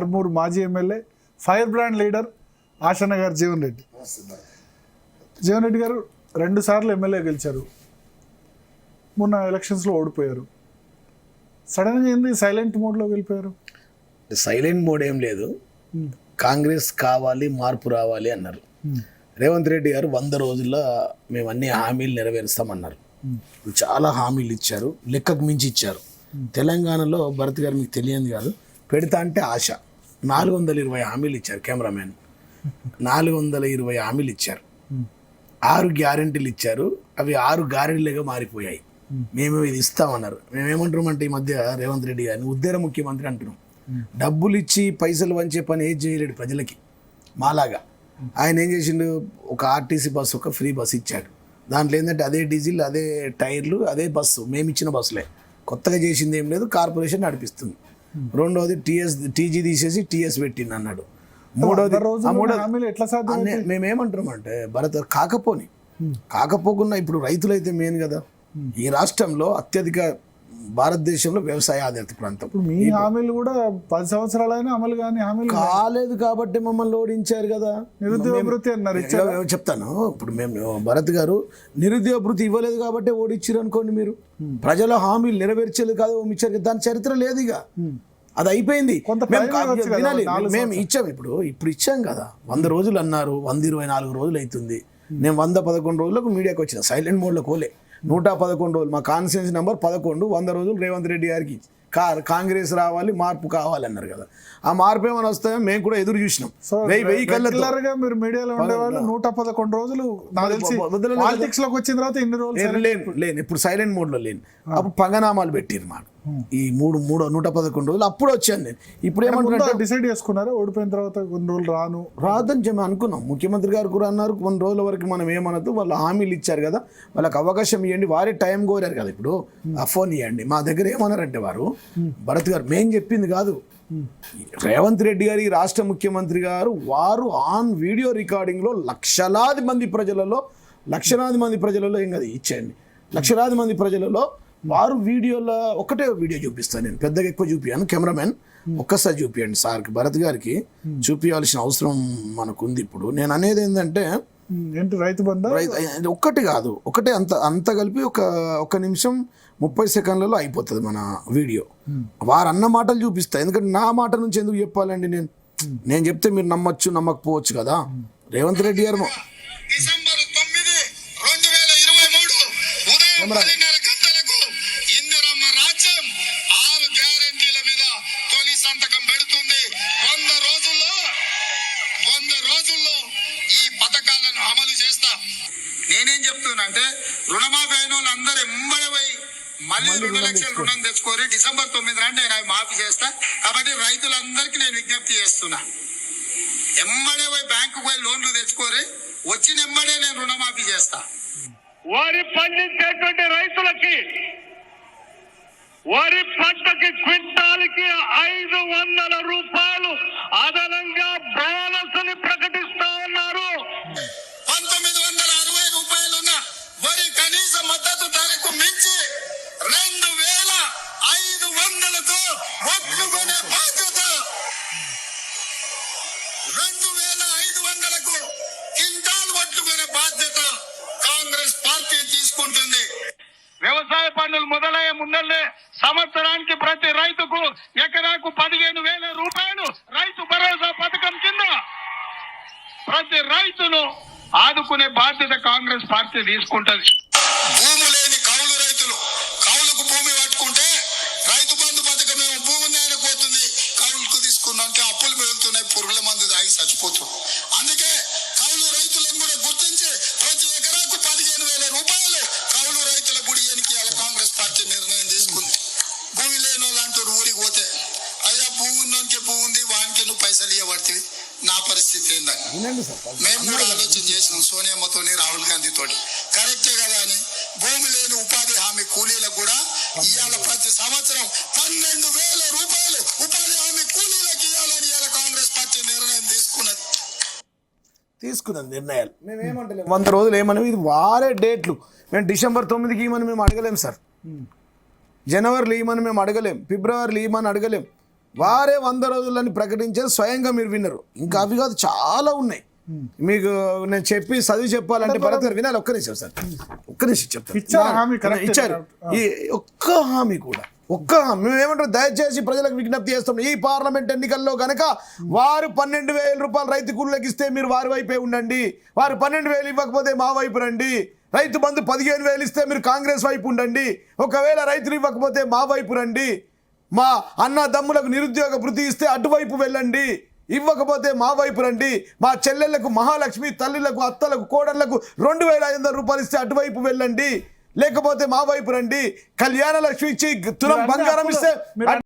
ఆర్మూర్ మాజీ MLA fire brand leader Ashanna గారు జీవన్ రెడ్డి. జీవన్ రెడ్డి గారు 2 సార్లు ఎమ్మెల్యే గెలిచారు, మొన్న ఎలక్షన్స్లో ఓడిపోయారు. సడన్గా ఏంది సైలెంట్ మోడ్లో వెళ్ళిపోయారు? సైలెంట్ మోడ్ ఏం లేదు, కాంగ్రెస్ కావాలి, మార్పు రావాలి అన్నారు. రేవంత్ రెడ్డి గారు 100 రోజుల్లో మేము అన్ని హామీలు నెరవేరుస్తామన్నారు. చాలా హామీలు ఇచ్చారు, లెక్కకు మించి ఇచ్చారు. తెలంగాణలో భరత్ గారు మీకు తెలియదు కాదు, పెడతా అంటే ఆశ 420 హామీలు ఇచ్చారు. కెమెరామెన్ 420 హామీలు ఇచ్చారు, 6 గ్యారెంటీలు ఇచ్చారు. అవి 6 గ్యారెంటీలుగా మారిపోయాయి. మేము ఇది ఇస్తామన్నారు. మేమేమంటున్నామంటే ఈ మధ్య రేవంత్ రెడ్డి గారిని ఉద్దేర ముఖ్యమంత్రి అంటున్నాం. డబ్బులు ఇచ్చి పైసలు వంచే పని ఏది చేయలేడు ప్రజలకి మాలాగా. ఆయన ఏం చేసిండు, ఒక ఆర్టీసీ బస్సు, ఒక ఫ్రీ బస్సు ఇచ్చాడు. దాంట్లో ఏంటంటే అదే డీజిల్, అదే టైర్లు, అదే బస్సు, మేము ఇచ్చిన బస్సులే. కొత్తగా చేసింది ఏం లేదు, కార్పొరేషన్ నడిపిస్తుంది. రెండోది టీజీ తీసేసి టీఎస్ పెట్టింది అన్నాడు. మూడోది మేమేమంటున్నామంటే భరత్ కాకపోకుండా ఇప్పుడు రైతులైతే మెయిన్ కదా. ఈ రాష్ట్రంలో అత్యధిక భారతదేశంలో వ్యవసాయ ఆధారిత ప్రాంతం. మీ హామీలు కూడా 10 సంవత్సరాలైనా అమలు కానీ హామీలు కాలేదు కాబట్టి మమ్మల్ని ఓడించారు కదా. నిరుద్యోగ భృతి అన్నారు, చెప్తాను. ఇప్పుడు మేము భరత్ గారు నిరుద్యోగ భృతి ఇవ్వలేదు కాబట్టి ఓడించారు అనుకోండి. మీరు ప్రజల హామీలు నెరవేర్చలేదు కాదు ఇచ్చారు, దాని చరిత్ర లేదు. ఇక అది అయిపోయింది. మేము ఇచ్చాం, ఇప్పుడు ఇచ్చాం కదా. 100 రోజులు అన్నారు, 124 రోజులు అవుతుంది. నేను 111 రోజులకు మీడియాకి వచ్చిన, సైలెంట్ మోడ్లో కోలే. 111 రోజులు మా కాన్స్టిట్యూన్సీ నెంబర్ 11. 100 రోజులు రేవంత్ రెడ్డి గారికి కాంగ్రెస్ రావాలి, మార్పు కావాలి అన్నారు కదా. ఆ మార్పు ఏమైనా వస్తాయో మేము కూడా ఎదురు చూసినాం. 1000 కళ్ళగా మీరు మీడియాలో ఉండేవాళ్ళు 111 రోజులు పాలిటిక్స్ లోకి వచ్చిన తర్వాత ఎన్ని రోజులు లేను. ఇప్పుడు సైలెంట్ మోడ్ లో లేను. అప్పుడు పంగనామాలు పెట్టిరు మాట. ఈ 111 రోజులు అప్పుడు వచ్చాను నేను. ఇప్పుడు ఏమంటున్నా, డిసైడ్ చేసుకున్నారా ఓడిపోయిన తర్వాత కొన్ని రోజులు రాదని చెప్పి అనుకున్నాం. ముఖ్యమంత్రి గారు కూడా అన్నారు కొన్ని రోజుల వరకు మనం ఏమనద్దు, వాళ్ళు హామీలు ఇచ్చారు కదా, వాళ్ళకి అవకాశం ఇవ్వండి. వారే టైం కోరారు కదా. ఇప్పుడు ఆ ఫోన్ ఇవ్వండి. మా దగ్గర ఏమన్నారంటే వారు, భరత్ గారు మేం చెప్పింది కాదు, రేవంత్ రెడ్డి గారి రాష్ట్ర ముఖ్యమంత్రి గారు వారు ఆన్ వీడియో రికార్డింగ్లో లక్షలాది మంది ప్రజలలో ఏం కదా ఇచ్చేయండి, లక్షలాది మంది ప్రజలలో వారు వీడియోలో ఒకటే వీడియో చూపిస్తాను నేను, పెద్దగా ఎక్కువ చూపించాను. కెమెరామెన్ ఒక్కసారి చూపించండి సార్కి, భరత్ గారికి చూపించాల్సిన అవసరం మనకు ఉంది. ఇప్పుడు నేను అనేది ఏంటంటే రైతు బంధు ఒక్కటి కాదు, ఒకటే అంత కలిపి ఒక నిమిషం 30 సెకండ్లలో అయిపోతుంది మన వీడియో. వారు అన్న మాటలు చూపిస్తా, ఎందుకంటే నా మాట నుంచి ఎందుకు చెప్పాలండి. నేను చెప్తే మీరు నమ్మచ్చు నమ్మకపోవచ్చు కదా. రేవంత్ రెడ్డి గారు డిసెంబర్ 9, 2023 ఉదయం 10:30 గంటలకు ఇందిరమ్మ రాజ్యం 6 గ్యారెంటీల మీద తొలి సంతకం పెడుతుంది. 100 రోజుల్లో ఈ పథకాలను అమలు చేస్తా. నేనేం చెప్తున్నా అంటే, రుణమాఫీ అయిన వాళ్ళు అందరూ ఎంబడి పోయి మళ్ళీ 2 లక్షల రుణం తెచ్చుకోరి. డిసెంబర్ 9 నాటి నేను మాఫీ చేస్తా. కాబట్టి రైతులందరికీ నేను విజ్ఞప్తి చేస్తున్నా, ఎంబడే పోయి బ్యాంకు పోయి లోన్లు తెచ్చుకోరి, వచ్చిన ఎంబడే నేను రుణమాఫీ చేస్తా. వరి పండించేటువంటి రైతులకి వరి పంటకి క్వింటాల్కి 500 రూపాయలు అదనంగా బోనస్ ని ప్రకటిస్తా ఉన్నారు. 1960 రూపాయలున్న వరి కనీస మద్దతు ధరకు మించి 2500తో ఒట్లు కొనే బాధ్యత, 2500కు క్వింటాల్ ఒట్లు కొనే బాధ్యత కాంగ్రెస్ పార్టీ తీసుకుంటుంది. వ్యవసాయ పన్నులు మొదలయ్యే ముందల్లే సంవత్సరానికి ప్రతి రైతుకు ఎకరాకు 15,000 రూపాయలు రైతు భరోసా పథకం కింద ప్రతి రైతును ఆదుకునే బాధ్యత కాంగ్రెస్ పార్టీ తీసుకుంటది. భూమి లేని కౌలు రైతులు కౌలుకు భూమి పట్టుకుంటే రైతు బంధు పథకం ఏమో భూమి ఆయన పోతుంది, కౌలుకు తీసుకున్నాక అప్పులు మిగులుతున్నాయి, పురుగుల మందు తాగి చచ్చిపోతుంది. అందుకే కౌలు రైతులను కూడా గుర్తించి ప్రతి ఎకరాకు 15,000 రూపాయలు కౌలు రైతుల గుడియనికి కాంగ్రెస్ పార్టీ నిర్ణయం తీసుకుంది. భూమి లేని వాళ్ళు అంటారు ఊరికి పోతే, అయ్యా భూమి ఉన్నోనికి భూమి ఉంది, వానికి నువ్వు పైసలు ఇవ్వబడుతుంది. నా పరిస్థితి ఏందని మేము కూడా ఆలోచన చేసినాం, సోనియామ్మతోని రాహుల్ గాంధీతోటి. కరెక్టే కదా అని భూమి లేని ఉపాధి హామీ కూలీలకు కూడా ఇవాళ ప్రతి సంవత్సరం 12,000 రూపాయలు ఉపాధి హామీ కూలీలకు ఇవ్వాలని ఇవాళ కాంగ్రెస్ పార్టీ నిర్ణయం తీసుకున్నది నిర్ణయాలు. మేము ఏమంటలేము, 100 రోజులు ఏమని, ఇది వారే డేట్లు. మేము డిసెంబర్ 9కి ఇవ్వమని మేము అడగలేం సార్, జనవరిలో ఇవ్వమని మేము అడగలేం, ఫిబ్రవరిలో ఇవ్వమని అడగలేం. వారే 100 రోజులని ప్రకటించేది స్వయంగా మీరు విన్నారు. ఇంకా అవి కాదు చాలా ఉన్నాయి. మీకు నేను చదివి చెప్పాలంటే భరత్ గారు వినాలి. ఒక్క నిమిషం సార్, ఒక్క నిమిషం ఇచ్చారు హామీ, చెప్తాను. correct. ఇచ్చారు. ఈ ఒక్క హామీ కూడా మేము ఏమంటారు, దయచేసి ప్రజలకు విజ్ఞప్తి చేస్తాం. ఈ పార్లమెంట్ ఎన్నికల్లో కనుక వారు 12,000 రూపాయలు రైతు కూలీలకు ఇస్తే మీరు వారి వైపే ఉండండి. వారు 12,000 ఇవ్వకపోతే మా వైపు రండి. రైతు బంధు 15,000 ఇస్తే మీరు కాంగ్రెస్ వైపు ఉండండి. ఒకవేళ రైతులు ఇవ్వకపోతే మా వైపు రండి. మా అన్నదమ్ములకు నిరుద్యోగ భృతి ఇస్తే అటువైపు వెళ్ళండి. ఇవ్వకపోతే మా వైపు రండి. మా చెల్లెళ్లకు మహాలక్ష్మి తల్లులకు అత్తలకు కోడళ్లకు 2,500 రూపాయలు ఇస్తే అటువైపు వెళ్ళండి. లేకపోతే మా వైపు రండి. కళ్యాణ లక్ష్మి ఇచ్చి తులం బంగారం ఇస్తే